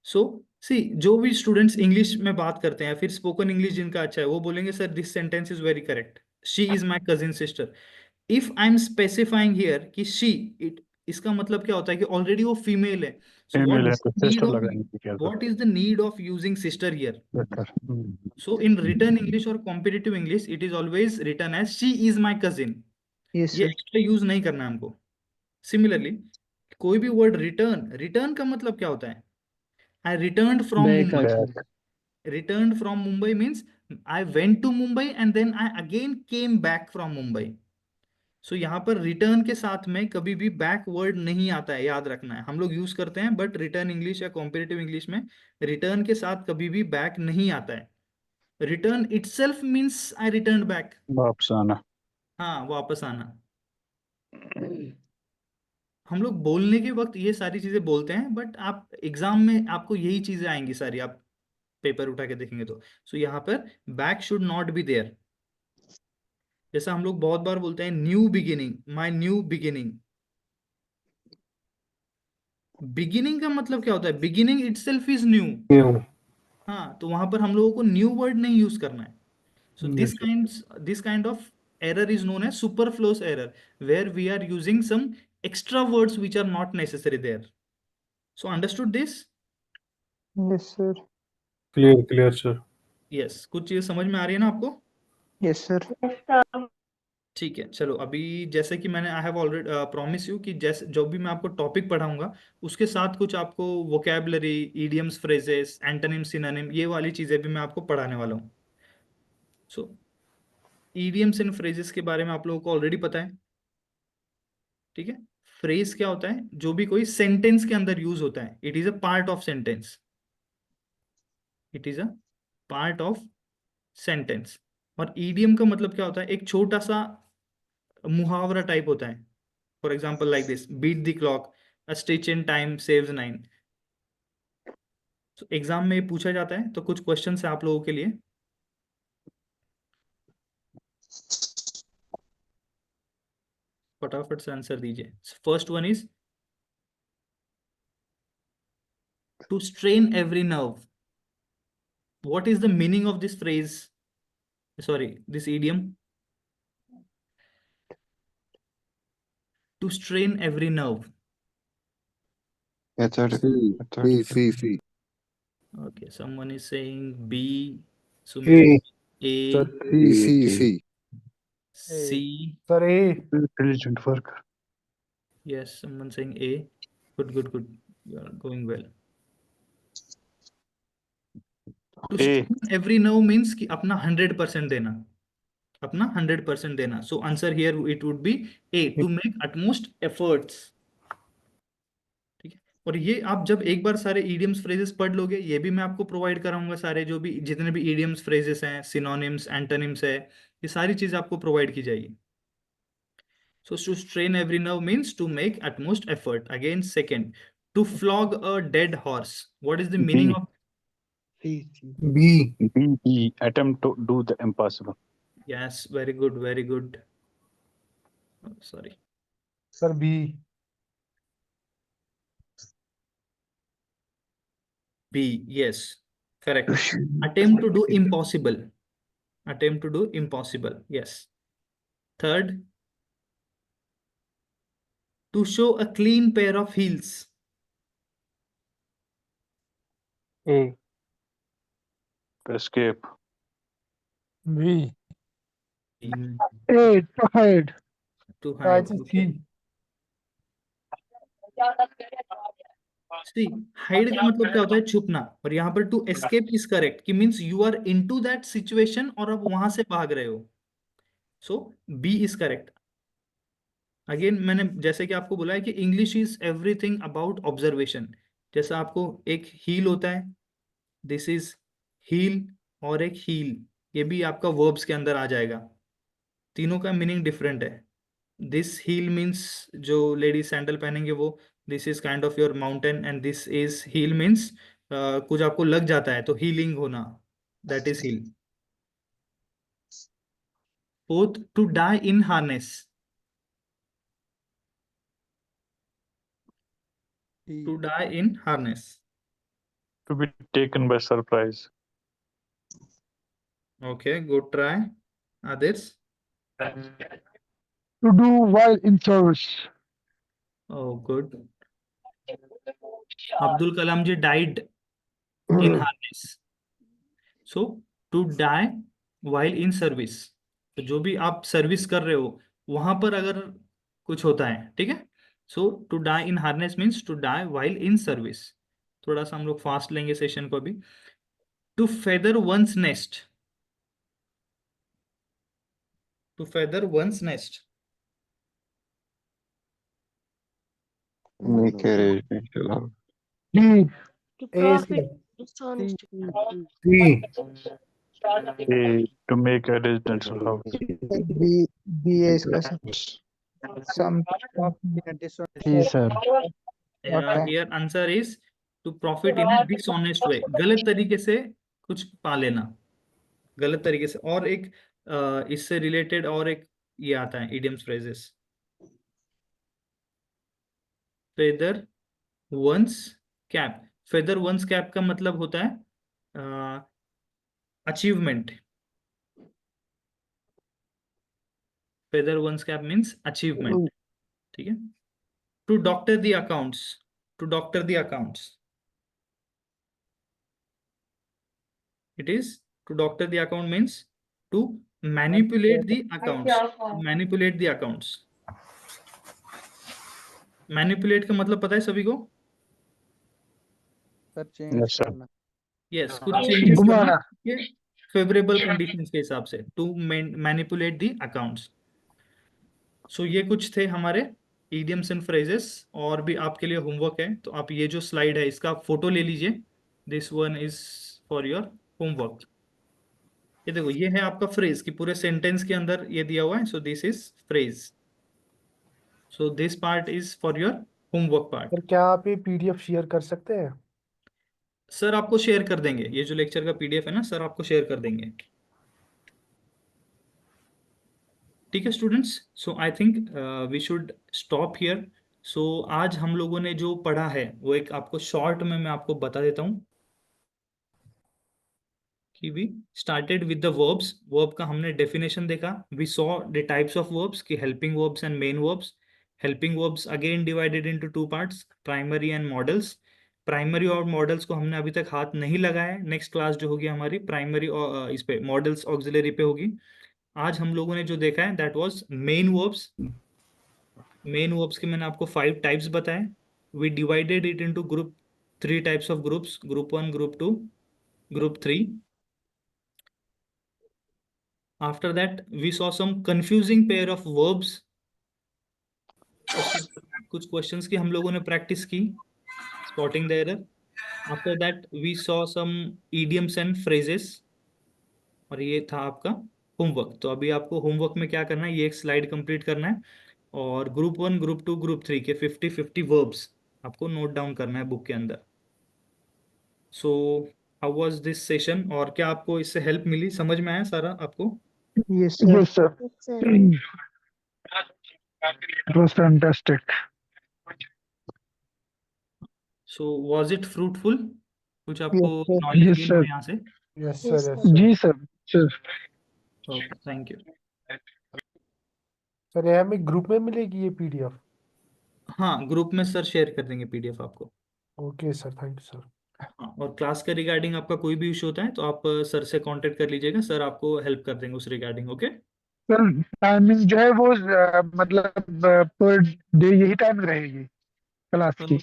So see, जो भी स्टूडेंट्स इंग्लिश में बात करते हैं या फिर स्पोकन इंग्लिश जिनका अच्छा है, वो बोलेंगे sir this sentence is very correct, she is my cousin sister. If I am specifying here कि शी, इट, इसका मतलब क्या होता है कि ऑलरेडी वो फीमेल है। सो फीमेल है व्हाट तो नीड सिस्टर ऑफ लगाएंगे क्या था? What is the need of using sister here? बेहतर। सो इन रिटर्न इंग्लिश और competitive English it is always return as she is my cousin. Yes ये sir. Extra use नहीं करना है हमको। सिमिलरली, कोई भी वर्ड रिटर्न, रिटर्न का मतलब क्या होता है? आई रिटर्न फ्रॉम बैक मुंबई। आके। Back. Returned from Mumbai means I went to Mumbai and then I again came back from Mumbai. So यहाँ पर रिटर्न के साथ में कभी भी बैक वर्ड नहीं आता है, याद रखना है। हम लोग यूज करते हैं बट रिटर्न इंग्लिश या कॉम्पिटिटिव इंग्लिश में रिटर्न के साथ कभी भी बैक नहीं आता है। Return itself means I return back. वापस आना। हाँ, वापस आना। हम लोग बोलने के वक्त ये सारी चीजें बोलते हैं बट आप एग्जाम में आपको यही चीजें आएंगी सारी, आप पेपर उठा के देखेंगे तो। सो यहाँ पर back should not be there. जैसा हम लोग बहुत बार बोलते हैं new beginning, my new beginning. Beginning का मतलब क्या होता है? Beginning itself is new. हाँ, तो वहां पर हम लोगों को न्यू वर्ड नहीं यूज करना है। So this kind of error is known as superfluous error, where we are using some extra words which are not necessary there. So understood this? Yes sir. Clear clear sir. Yes, कुछ चीजें समझ में आ रही है ना आपको? Yes sir. ठीक है, चलो अभी जैसे कि मैंने I have already promise you कि जैसे जो भी मैं आपको टॉपिक पढ़ाऊंगा उसके साथ कुछ आपको vocabulary, idioms, phrases, antonym, synonym, ये वाली चीजें भी मैं आपको पढ़ाने वाला हूँ। सो इडियम्स एंड फ्रेजेस के बारे में आप लोगों को ऑलरेडी पता है, ठीक है। फ्रेज क्या होता है? जो भी कोई सेंटेंस के अंदर यूज होता है, it is a part of sentence, it is a part of sentence. और ईडियम का मतलब क्या होता है? एक छोटा सा मुहावरा टाइप होता है। For example like this, beat the clock, a stitch in time saves 9। तो एग्जाम में ये पूछा जाता है, तो कुछ क्वेश्चन है आप लोगों के लिए, फटाफट से आंसर दीजिए। First one is to strain every nerve. What is the meaning of this phrase, sorry this idiom? To strain every nerve. Method. Fee. Okay, someone is saying B, Sumit is A, sir C. C, sir A. Intelligent worker. yes, someone saying A. Good. You are going well. To A. strengthen every nerve means कि अपना 100% देना, अपना 100% देना. So answer here it would be A, to make utmost efforts. ठीक है। और ये आप जब एक बार सारे idioms phrases पढ़ लोगे, ये भी मैं आपको प्रोवाइड कराऊंगा, सारे जो भी जितने भी idioms phrases हैं, synonyms, antonyms है, ये सारी चीज आपको प्रोवाइड की जाएगी। So to strain every nerve means to make utmost effort. Again, second, to flog a dead horse. What is the meaning B. of? B. B. Attempt to do the impossible. Yes, very good. Oh, sorry. Sir B. B, yes, correct. Attempt to do impossible. Attempt to do impossible. Yes. Third, to show a clean pair of heels. A. To escape. B. A to hide. To hide. C. Okay. See, hide का मतलब क्या होता है? छुपना। और यहाँ पर to escape is correct, कि means you are into that situation और अब वहां से भाग रहे हो। So B is correct. Again मैंने जैसे कि आपको बोला है कि English is everything about observation. जैसा आपको एक हील होता है, दिस इज हील, और एक हील, ये भी आपका वर्ब्स के अंदर आ जाएगा। तीनों का मीनिंग डिफरेंट है। दिस हील मीन्स जो लेडीज सैंडल पहनेंगे वो, this is kind of your mountain, and this is heel means कुछ आपको लग जाता है तो हीलिंग होना, that is heal. Fourth, to die in harness. To die in harness, To be taken by surprise. Okay, good try. Others? To do while in service. Oh, good. Abdul Kalam ji died in harness. So, to die while in service. तो जो भी आप service कर रहे हो वहां पर अगर कुछ होता है, ठीक है। So to die in harness means to die while in service. थोड़ा सा हम लोग फास्ट लेंगे सेशन को अभी। To feather one's nest. To feather one's nest. Make arrangement allowed. D. To A. profit dishonest. D. A. To make a residential house. B B है इसका sir. सम C, sir. Here answer is to profit in dishonest way, गलत तरीके से कुछ पा लेना, गलत तरीके से। और एक इससे रिलेटेड और एक ये आता है idioms phrases. Feather one's cap. Feather one's cap का मतलब होता है achievement. Feather one's cap means achievement, ठीक है। To doctor the accounts. To doctor the accounts, it is to doctor the account means to manipulate the accounts, manipulate the accounts। manipulate का मतलब पता है सभी को? Yes, sir. यस, कुछ changes करना घुमाना। के फेवरेबल कंडीशंस के हिसाब से, टू मैनिपुलेट द अकाउंट्स। सो ये कुछ थे हमारे इडियम्स एंड फ्रेजेस। और भी आपके लिए होमवर्क है, तो आप ये जो स्लाइड है इसका फोटो ले लीजिए। This one is for your homework. ये देखो, ये है आपका फ्रेज कि पूरे सेंटेंस के अंदर ये दिया हुआ है। सो this is phrase. So this part is for your homework part. Sir क्या आप ये PDF शेयर कर सकते हैं? सर आपको शेयर कर देंगे, ये जो लेक्चर का PDF है ना सर आपको शेयर कर देंगे। ठीक है students, so I think we should stop here. So आज हम लोगों ने जो पढ़ा है वो एक आपको शॉर्ट में मैं आपको बता देता हूँ कि we started with the verbs. Verb का हमने डेफिनेशन देखा। We saw the types of verbs की helping verbs and main verbs. Helping verbs again divided into two parts, primary and modals. Primary और मॉडल्स को हमने अभी तक हाथ नहीं लगाया है। नेक्स्ट क्लास जो होगी हमारी प्राइमरी और इस पे मॉडल्स ऑक्सिलरी पे होगी। आज हम लोगों ने जो देखा है that was main verbs. Main verbs के मैंने आपको 5 टाइप्स बताए। We divided it into group 3 types of groups, group 1, group 2, group 3। After that, we saw some confusing pair of verbs. कुछ क्वेश्चंस की हम लोगों ने प्रैक्टिस की, spotting the error. After that, we saw some idioms and phrases. और ये था आपका होमवर्क। तो अभी आपको होमवर्क में क्या करना है, ये एक स्लाइड कंप्लीट करना है और ग्रुप 1, ग्रुप 2, ग्रुप 3 के 50-50 वर्ब्स आपको नोट डाउन करना है बुक के अंदर। So how was this session, और क्या आपको इससे हेल्प मिली, समझ में आया सारा आपको? Yes sir. Yes, sir. Yes, sir. It was fantastic. So was it fruitful? कुछ आपको Yes, sir. Knowledge Yes, gain sir. हुआ यहाँ से? Yes, Yes, sir. sir. जी sir. Sir. Okay, thank you. Sir ये हमें ग्रुप में मिलेगी ये PDF? हाँ, ग्रुप में सर शेयर कर देंगे PDF आपको। Okay sir, thank you sir. हाँ, और क्लास के रिगार्डिंग आपका कोई भी इशू होता है तो आप सर से कांटेक्ट कर लीजिएगा, सर आपको हेल्प कर देंगे उस रिगार्डिंग। ओके, सर टाइमिंग जो है वो मतलब पर डे यही टाइमिंग रहेगी क्लास की?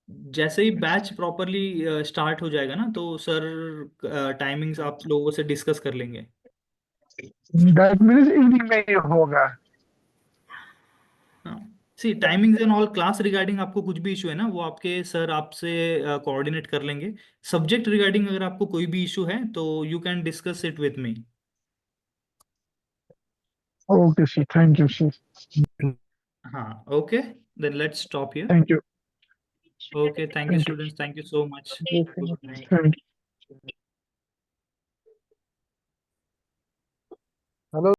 जैसे ही बैच प्रॉपरली स्टार्ट हो जाएगा ना तो सर टाइमिंग्स आप लोगों से डिस्कस कर लेंगे। दैट मीन्स इवनिंग में ही होगा? हाँ, see timings and all, class regarding आपको कुछ भी इशू है ना, वो आपके सर आपसे कोऑर्डिनेट कर लेंगे। सब्जेक्ट रिगार्डिंग अगर आपको कोई भी इशू है तो you can discuss it with me. Okay, sir. Thank you, sir. हाँ, okay, then let's stop here. Thank you. Okay, thank you Thank you. Students, thank you so much. Thank you, sir. Good night. Thank you.